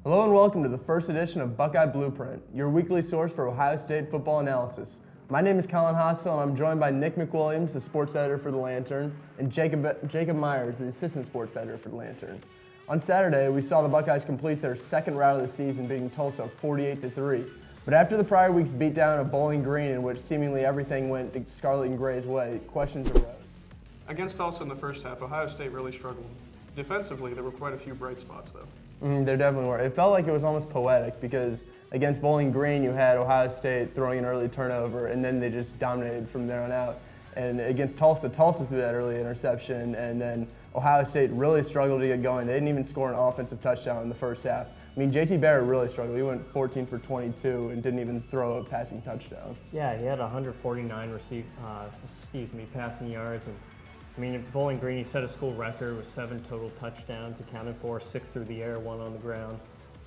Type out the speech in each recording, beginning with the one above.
Hello and welcome to the first edition of Buckeye Blueprint, your weekly source for Ohio State football analysis. My name is Colin Hassel, and I'm joined by Nick McWilliams, the sports editor for The Lantern, and Jacob Myers, the assistant sports editor for The Lantern. On Saturday, we saw the Buckeyes complete their second rout of the season, beating Tulsa 48-3. But after the prior week's beatdown of Bowling Green, in which seemingly everything went the Scarlet and Gray's way, questions arose. Against Tulsa in the first half, Ohio State really struggled. Defensively, there were quite a few bright spots, though. There definitely were. It felt like it was almost poetic because against Bowling Green, you had Ohio State throwing an early turnover, and then they just dominated from there on out. And against Tulsa threw that early interception, and then Ohio State really struggled to get going. They didn't even score an offensive touchdown in the first half. I mean, JT Barrett really struggled. He went 14 for 22 and didn't even throw a passing touchdown. Yeah, he had 149 passing yards. And I mean, at Bowling Green, he set a school record with 7 total touchdowns, accounted for 6 through the air, 1 on the ground.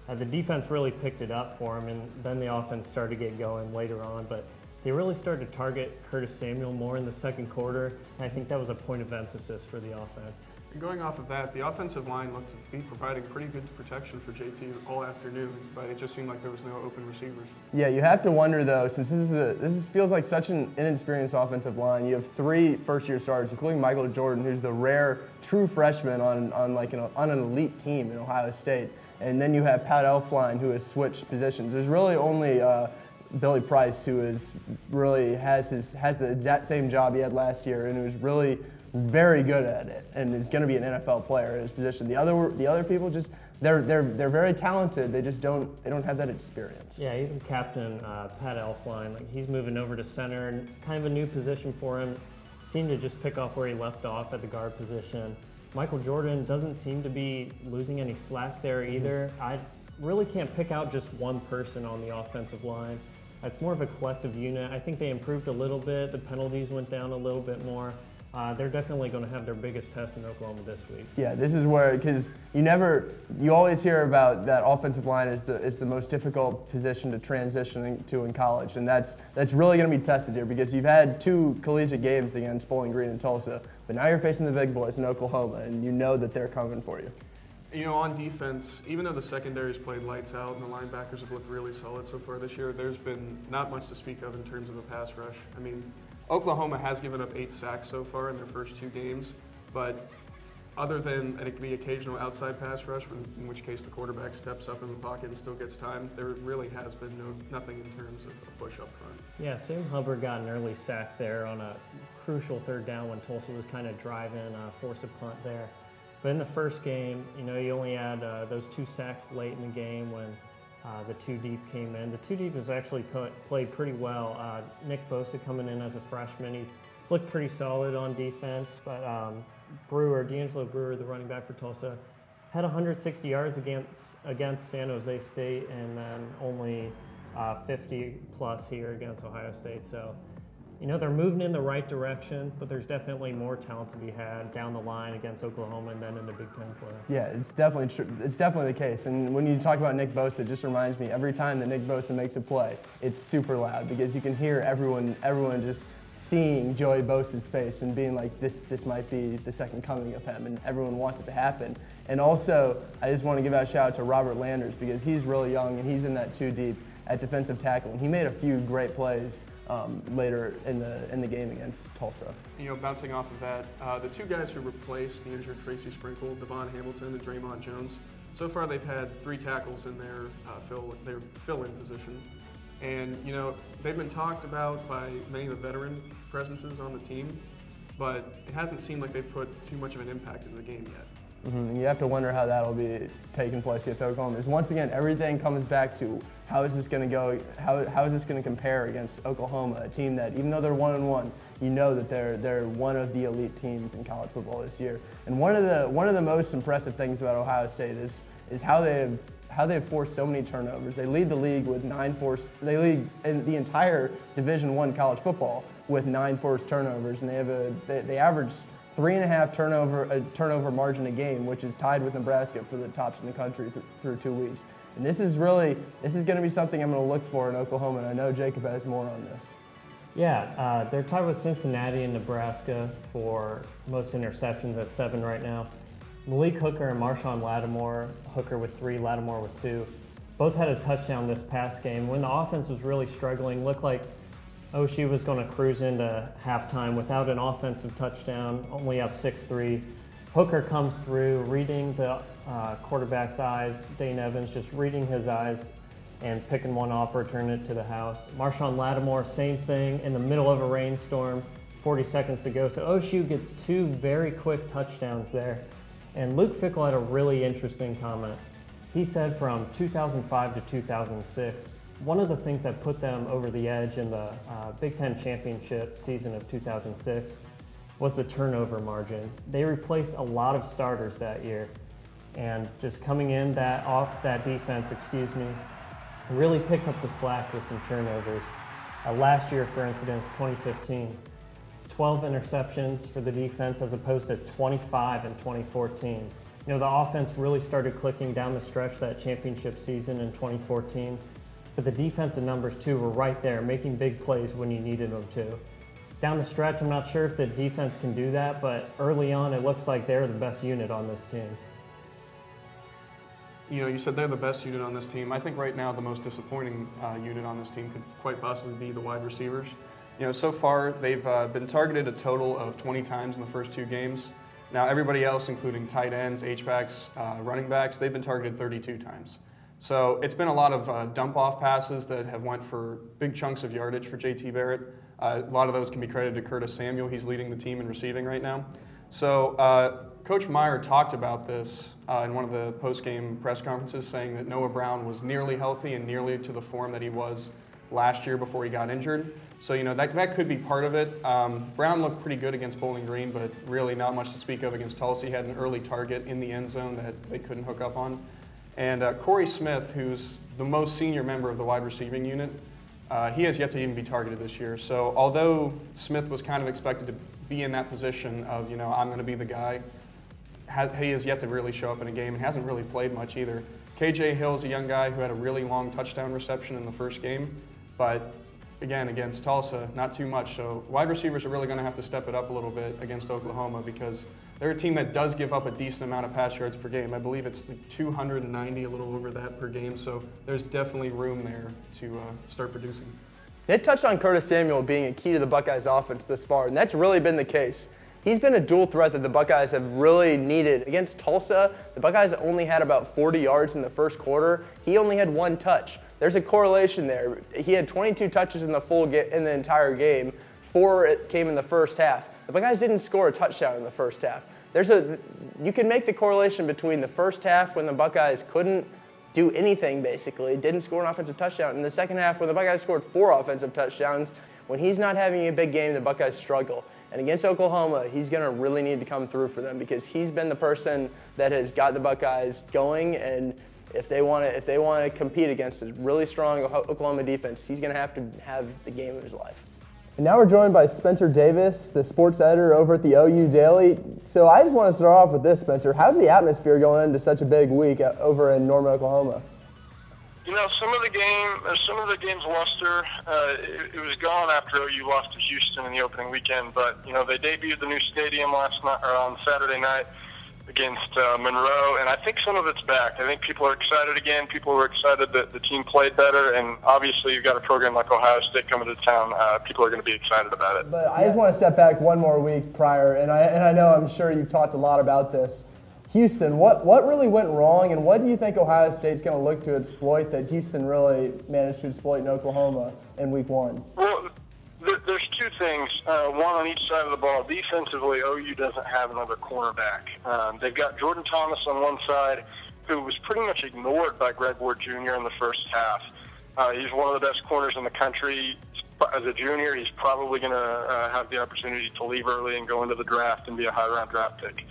The defense really picked it up for him, and then the offense started to get going later on. But they really started to target Curtis Samuel more in the second quarter, and I think that was a point of emphasis for the offense. And going off of that, the offensive line looked to be providing pretty good protection for JT all afternoon, but it just seemed like there was no open receivers. Yeah, you have to wonder though, since this feels like such an inexperienced offensive line. You have 3 first-year starters, including Michael Jordan, who's the rare true freshman on an elite team in Ohio State, and then you have Pat Elflein, who has switched positions. There's really only Billy Price, who has the exact same job he had last year, and who's really very good at it, and is going to be an NFL player in his position. The other people just they're very talented. They just don't have that experience. Yeah, even Captain Pat Elflein, he's moving over to center, and kind of a new position for him. Seemed to just pick off where he left off at the guard position. Michael Jordan doesn't seem to be losing any slack there either. I really can't pick out just one person on the offensive line. It's more of a collective unit. I think they improved a little bit. The penalties went down a little bit more. They're definitely going to have their biggest test in Oklahoma this week. Yeah, this is where, because you always hear about that offensive line is the most difficult position to transition to in college, and that's really going to be tested here because you've had 2 collegiate games against Bowling Green and Tulsa, but now you're facing the big boys in Oklahoma, and you know that they're coming for you. You know, on defense, even though the secondary's played lights out and the linebackers have looked really solid so far this year, there's been not much to speak of in terms of a pass rush. I mean, Oklahoma has given up 8 sacks so far in their first 2 games, but other than the occasional outside pass rush, in which case the quarterback steps up in the pocket and still gets time, there really has been nothing in terms of a push up front. Yeah, Sam Hubbard got an early sack there on a crucial 3rd down when Tulsa was kind of driving, forced a punt there. But in the first game, you only had those 2 sacks late in the game when the 2 deep came in. The 2 deep has actually played pretty well. Nick Bosa coming in as a freshman, he's looked pretty solid on defense. But D'Angelo Brewer, the running back for Tulsa, had 160 yards against San Jose State, and then only 50 plus here against Ohio State. So, they're moving in the right direction, but there's definitely more talent to be had down the line against Oklahoma and then in the Big Ten play. Yeah, it's definitely true. It's definitely the case. And when you talk about Nick Bosa, it just reminds me every time that Nick Bosa makes a play, it's super loud because you can hear everyone just seeing Joey Bosa's face and being like, this might be the second coming of him, and everyone wants it to happen. And also, I just want to give out a shout out to Robert Landers because he's really young and he's in that 2 deep at defensive tackle, and he made a few great plays later in the game against Tulsa. Bouncing off of that, the 2 guys who replaced the injured Tracy Sprinkle, Devon Hamilton and Draymond Jones, so far they've had 3 tackles in their fill-in position. And, they've been talked about by many of the veteran presences on the team, but it hasn't seemed like they've put too much of an impact into the game yet. And you have to wonder how that'll be taking place against Oklahoma. Once again, everything comes back to how is this going to go? How is this going to compare against Oklahoma, a team that, even though they're 1-1, you know that they're one of the elite teams in college football this year. And one of the most impressive things about Ohio State is how they've forced so many turnovers. They lead the league with 9 forced. They lead in the entire Division I college football with 9 forced turnovers, and they average 3.5 turnover margin a game, which is tied with Nebraska for the tops in the country through 2 weeks. And this is going to be something I'm going to look for in Oklahoma, and I know Jacob has more on this. Yeah, they're tied with Cincinnati and Nebraska for most interceptions at 7 right now. Malik Hooker and Marshawn Lattimore, Hooker with 3, Lattimore with 2, both had a touchdown this past game. When the offense was really struggling, looked like OSU was going to cruise into halftime without an offensive touchdown, only up 6-3. Hooker comes through, reading the quarterback's eyes, Dane Evans just reading his eyes and picking one off, returning it to the house. Marshawn Lattimore, same thing, in the middle of a rainstorm, 40 seconds to go. So OSU gets 2 very quick touchdowns there. And Luke Fickell had a really interesting comment. He said from 2005 to 2006, one of the things that put them over the edge in the Big Ten championship season of 2006 was the turnover margin. They replaced a lot of starters that year, and just coming in off that defense, really picked up the slack with some turnovers. Last year, for instance, 2015, 12 interceptions for the defense as opposed to 25 in 2014. You know, the offense really started clicking down the stretch that championship season in 2014, but the defensive numbers too were right there, making big plays when you needed them to. Down the stretch, I'm not sure if the defense can do that, but early on, it looks like they're the best unit on this team. You know, you said they're the best unit on this team. I think right now the most disappointing unit on this team could quite possibly be the wide receivers. You know, so far they've been targeted a total of 20 times in the first 2 games. Now everybody else, including tight ends, H-backs, running backs, they've been targeted 32 times. So it's been a lot of dump-off passes that have went for big chunks of yardage for JT Barrett. A lot of those can be credited to Curtis Samuel. He's leading the team in receiving right now. So Coach Meyer talked about this in one of the post-game press conferences, saying that Noah Brown was nearly healthy and nearly to the form that he was last year before he got injured. So, you know, that could be part of it. Brown looked pretty good against Bowling Green, but really not much to speak of against Tulsa. He had an early target in the end zone that they couldn't hook up on. And Corey Smith, who's the most senior member of the wide receiving unit, he has yet to even be targeted this year. So although Smith was kind of expected to be in that position of, you know, I'm going to be the guy, he has yet to really show up in a game and hasn't really played much either. KJ Hill's a young guy who had a really long touchdown reception in the first game, but again, against Tulsa, not too much. So wide receivers are really going to have to step it up a little bit against Oklahoma, because they're a team that does give up a decent amount of pass yards per game. I believe it's 290, a little over that per game. So there's definitely room there to start producing. They touched on Curtis Samuel being a key to the Buckeyes offense this far, and that's really been the case. He's been a dual threat that the Buckeyes have really needed. Against Tulsa, the Buckeyes only had about 40 yards in the first quarter. He only had 1 touch. There's a correlation there. He had 22 touches in the entire game. 4 came in the first half. The Buckeyes didn't score a touchdown in the first half. You can make the correlation between the first half when the Buckeyes couldn't do anything basically, didn't score an offensive touchdown, and the second half when the Buckeyes scored 4 offensive touchdowns. When he's not having a big game, the Buckeyes struggle. And against Oklahoma, he's going to really need to come through for them, because he's been the person that has got the Buckeyes going. And if they want to compete against a really strong Oklahoma defense, he's going to have the game of his life. And now we're joined by Spencer Davis, the sports editor over at the OU Daily. So I just want to start off with this, Spencer. How's the atmosphere going into such a big week over in Norman, Oklahoma? You know, some of the games luster. It was gone after OU lost to Houston in the opening weekend. But you know, they debuted the new stadium last night or on Saturday night against Monroe, and I think some of it's back. I think people are excited again. People were excited that the team played better, and obviously you've got a program like Ohio State coming to town. People are going to be excited about it. But I just want to step back one more week prior, and I know I'm sure you've talked a lot about this. Houston, what really went wrong, and what do you think Ohio State's going to look to exploit that Houston really managed to exploit in Oklahoma in week 1? Well, there's 2 things. One on each side of the ball. Defensively, OU doesn't have another cornerback. They've got Jordan Thomas on one side, who was pretty much ignored by Greg Ward Jr. in the first half. He's one of the best corners in the country. As a junior, he's probably going to have the opportunity to leave early and go into the draft and be a high-round draft pick.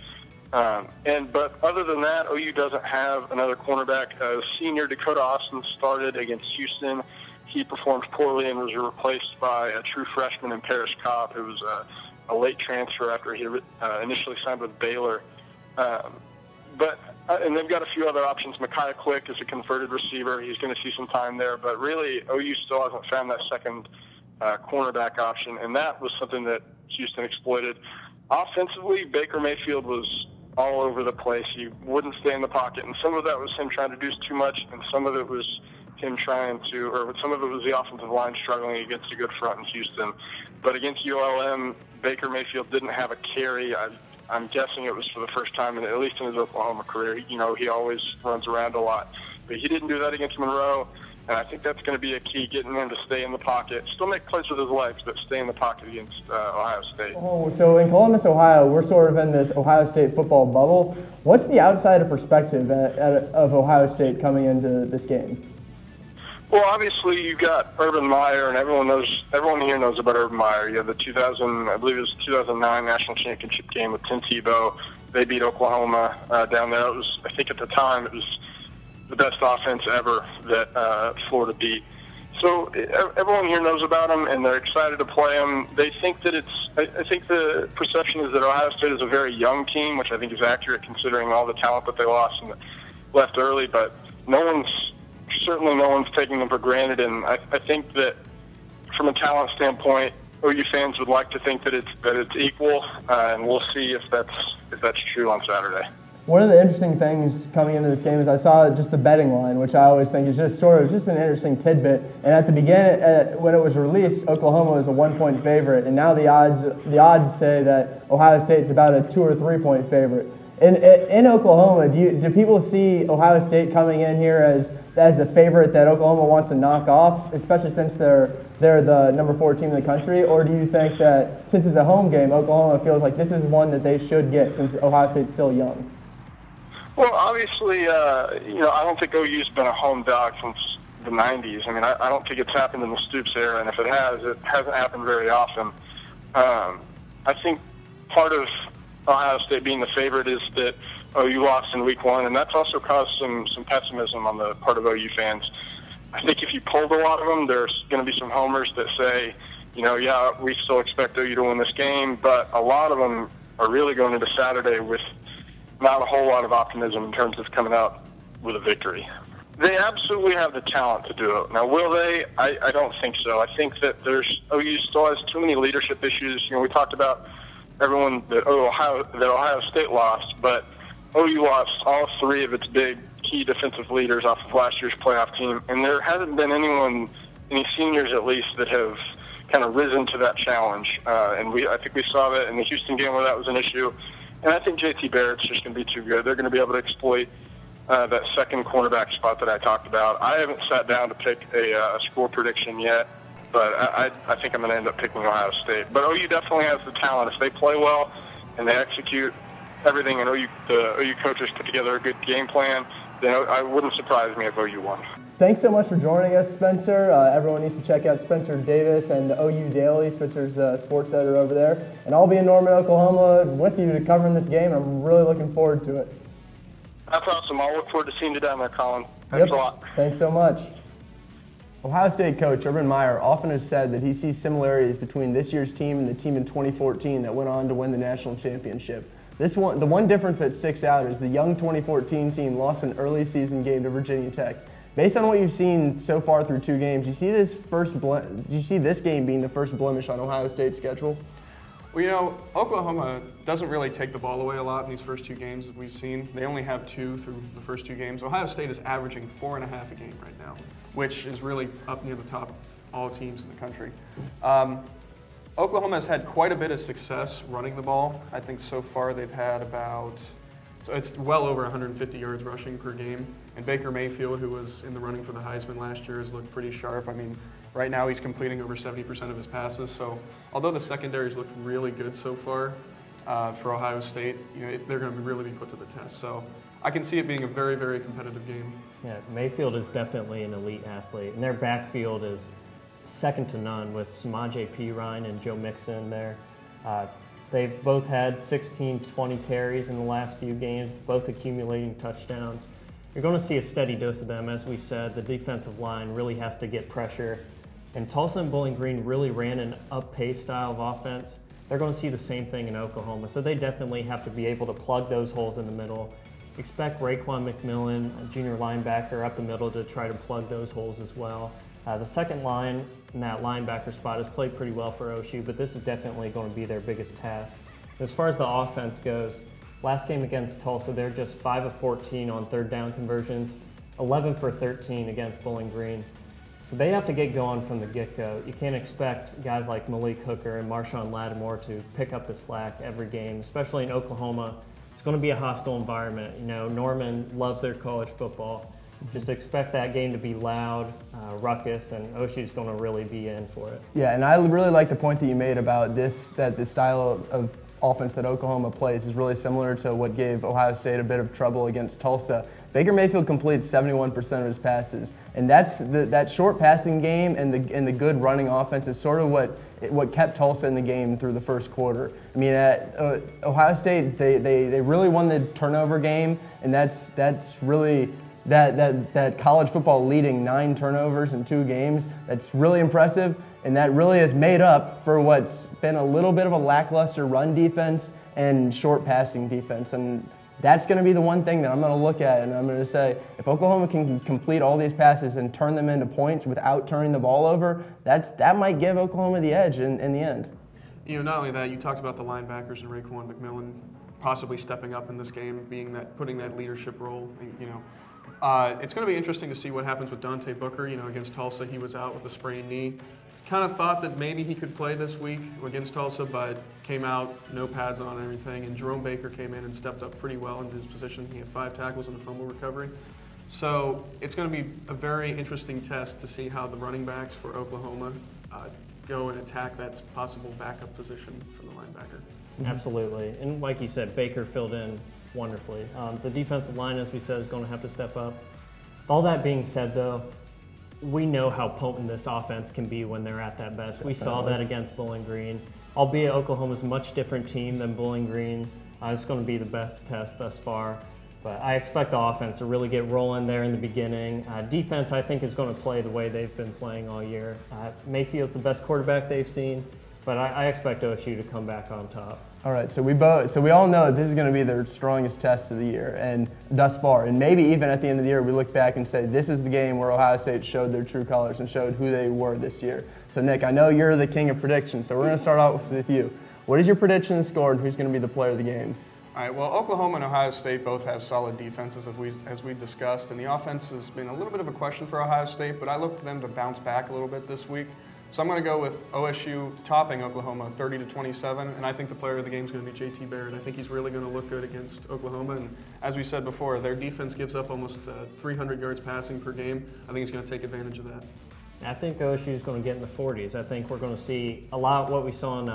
But other than that, OU doesn't have another cornerback. Senior Dakota Austin started against Houston. He performed poorly and was replaced by a true freshman in Paris Cobb, who was a late transfer after he initially signed with Baylor. And they've got a few other options. Micaiah Quick is a converted receiver. He's going to see some time there. But really, OU still hasn't found that second cornerback option, and that was something that Houston exploited. Offensively, Baker Mayfield was all over the place. He wouldn't stay in the pocket, and some of that was him trying to do too much, and some of it was him trying to, or some of it was the offensive line struggling against a good front in Houston. But against ULM, Baker Mayfield didn't have a carry. I'm guessing it was for the first time, at least in his Oklahoma career. You know, he always runs around a lot. But he didn't do that against Monroe, and I think that's going to be a key, getting him to stay in the pocket. Still make plays with his legs, but stay in the pocket against Ohio State. Oh, so in Columbus, Ohio, we're sort of in this Ohio State football bubble. What's the outsider perspective of Ohio State coming into this game? Well, obviously you got Urban Meyer, and everyone here knows about Urban Meyer. You have the 2009 national championship game with Tim Tebow. They beat Oklahoma down there. It was, I think at the time, it was the best offense ever that Florida beat. So everyone here knows about him, and they're excited to play him. They think that I think the perception is that Ohio State is a very young team, which I think is accurate considering all the talent that they lost and left early. But certainly no one's taking them for granted, and I think that from a talent standpoint, OU fans would like to think that it's equal, and we'll see if that's true on Saturday. One of the interesting things coming into this game is I saw just the betting line, which I always think is just an interesting tidbit. And at the beginning, when it was released, Oklahoma was a 1-point favorite, and now the odds say that Ohio State's about a 2 or 3 point favorite. In Oklahoma, do people see Ohio State coming in here as the favorite that Oklahoma wants to knock off, especially since they're the number 4 team in the country? Or do you think that since it's a home game, Oklahoma feels like this is one that they should get since Ohio State's still young? Well, obviously, I don't think OU's been a home dog since the 90s. I mean, I don't think it's happened in the Stoops era, and if it has, it hasn't happened very often. I think part of Ohio State being the favorite is that OU lost in week 1, and that's also caused some pessimism on the part of OU fans. I think if you polled a lot of them, there's going to be some homers that say, yeah, we still expect OU to win this game, but a lot of them are really going into Saturday with not a whole lot of optimism in terms of coming out with a victory. They absolutely have the talent to do it. Now, will they? I don't think so. I think that OU still has too many leadership issues. We talked about everyone that Ohio State lost, but OU lost all 3 of its big key defensive leaders off of last year's playoff team, and there hasn't been any seniors at least, that have kind of risen to that challenge. And I think we saw that in the Houston game where that was an issue. And I think JT Barrett's just going to be too good. They're going to be able to exploit that second cornerback spot that I talked about. I haven't sat down to pick a score prediction yet, but I think I'm going to end up picking Ohio State. But OU definitely has the talent. If they play well and they execute everything, and the OU coaches put together a good game plan, then I wouldn't surprise me if OU won. Thanks so much for joining us, Spencer. Everyone needs to check out Spencer Davis and OU Daily. Spencer's the sports editor over there. And I'll be in Norman, Oklahoma with you to covering this game. I'm really looking forward to it. That's awesome. I'll look forward to seeing you down there, Colin. Thanks a lot. Thanks so much. Ohio State coach Urban Meyer often has said that he sees similarities between this year's team and the team in 2014 that went on to win the national championship. The one difference that sticks out is the young 2014 team lost an early season game to Virginia Tech. Based on what you've seen so far through 2 games, do you see this game being the first blemish on Ohio State's schedule? Well, Oklahoma doesn't really take the ball away a lot in these first 2 games that we've seen. They only have 2 through the first 2 games. Ohio State is averaging 4.5 a game right now, which is really up near the top of all teams in the country. Oklahoma has had quite a bit of success running the ball. I think so far they've had it's well over 150 yards rushing per game. And Baker Mayfield, who was in the running for the Heisman last year, has looked pretty sharp. I mean, right now he's completing over 70% of his passes. So although the secondary's looked really good so far for Ohio State, they're going to really be put to the test. So I can see it being a very, very competitive game. Yeah, Mayfield is definitely an elite athlete, and their backfield is second to none with Samaje Perine and Joe Mixon there. They've both had 16, 20 carries in the last few games, both accumulating touchdowns. You're going to see a steady dose of them. As we said, the defensive line really has to get pressure. And Tulsa and Bowling Green really ran an up-pace style of offense. They're going to see the same thing in Oklahoma. So they definitely have to be able to plug those holes in the middle. Expect Raekwon McMillan, a junior linebacker, up the middle to try to plug those holes as well. The second line in that linebacker spot has played pretty well for OSU, but this is definitely going to be their biggest task. As far as the offense goes, Last game against Tulsa, they're just 5 of 14 on third down conversions, 11 for 13 against Bowling Green. So they have to get going from the get-go. You can't expect guys like Malik Hooker and Marshawn Lattimore to pick up the slack every game, especially in Oklahoma. It's going to be a hostile environment. You know, Norman loves their college football. Just expect that game to be loud, ruckus, and OSU's going to really be in for it. Yeah, and I really like the point that you made about this, that the style of offense that Oklahoma plays is really similar to what gave Ohio State a bit of trouble against Tulsa. Baker Mayfield completes 71% of his passes, and that's that short passing game and the good running offense is sort of what kept Tulsa in the game through the first quarter. I mean, at Ohio State, they really won the turnover game, and that's really that college football leading 9 turnovers in 2 games. That's really impressive, and that really has made up for what's been a little bit of a lackluster run defense and short passing defense. And that's going to be the one thing that I'm going to look at, and I'm going to say, if Oklahoma can complete all these passes and turn them into points without turning the ball over, that might give Oklahoma the edge in the end. You know, not only that, you talked about the linebackers and Raekwon McMillan possibly stepping up in this game, putting that leadership role. You know, it's going to be interesting to see what happens with Dante Booker. You know, against Tulsa, he was out with a sprained knee. Kind of thought that maybe he could play this week against Tulsa, but came out, no pads on and everything, and Jerome Baker came in and stepped up pretty well in his position. He had 5 tackles and a fumble recovery. So it's going to be a very interesting test to see how the running backs for Oklahoma go and attack that possible backup position for the linebacker. Absolutely. And like you said, Baker filled in wonderfully. The defensive line, as we said, is going to have to step up. All that being said, though, we know how potent this offense can be when they're at that best. We saw that against Bowling Green. Albeit Oklahoma's a much different team than Bowling Green. It's going to be the best test thus far. But I expect the offense to really get rolling there in the beginning. Defense, I think, is going to play the way they've been playing all year. Mayfield's the best quarterback they've seen, but I expect OSU to come back on top. All right, so we all know that this is going to be their strongest test of the year, and thus far, and maybe even at the end of the year, we look back and say this is the game where Ohio State showed their true colors and showed who they were this year. So Nick, I know you're the king of predictions, so we're going to start out with you. What is your prediction score, and who's going to be the player of the game? All right, well, Oklahoma and Ohio State both have solid defenses, as we discussed, and the offense has been a little bit of a question for Ohio State, but I look to them to bounce back a little bit this week. So I'm going to go with OSU topping Oklahoma 30-27, and I think the player of the game is going to be J.T. Barrett. I think he's really going to look good against Oklahoma, and as we said before, their defense gives up almost 300 yards passing per game. I think he's going to take advantage of that. I think OSU is going to get in the 40s. I think we're going to see a lot of what we saw in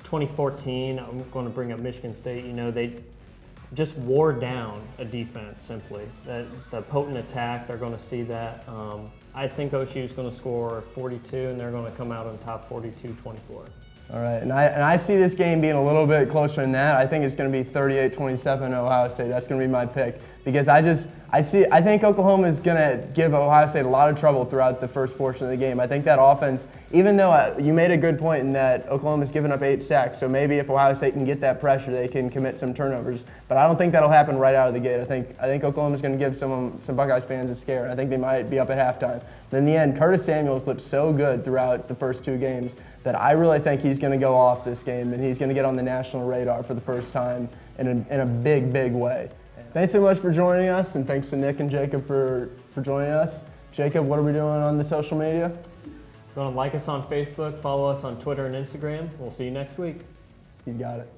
2014. I'm going to bring up Michigan State. You know, they just wore down a defense simply. The potent attack, they're going to see that. I think OSU is going to score 42, and they're going to come out on top 42-24. All right, and I see this game being a little bit closer than that. I think it's going to be 38-27 Ohio State. That's going to be my pick because I think Oklahoma is going to give Ohio State a lot of trouble throughout the first portion of the game. I think that offense, even though you made a good point in that Oklahoma's given up 8 sacks, so maybe if Ohio State can get that pressure, they can commit some turnovers. But I don't think that'll happen right out of the gate. I think Oklahoma's going to give some Buckeyes fans a scare. I think they might be up at halftime. But in the end, Curtis Samuels looked so good throughout the first 2 games that I really think he's going to go off this game and he's going to get on the national radar for the first time in a big, big way. Thanks so much for joining us, and thanks to Nick and Jacob for joining us. Jacob, what are we doing on the social media? Go and like us on Facebook, follow us on Twitter and Instagram. We'll see you next week. He's got it.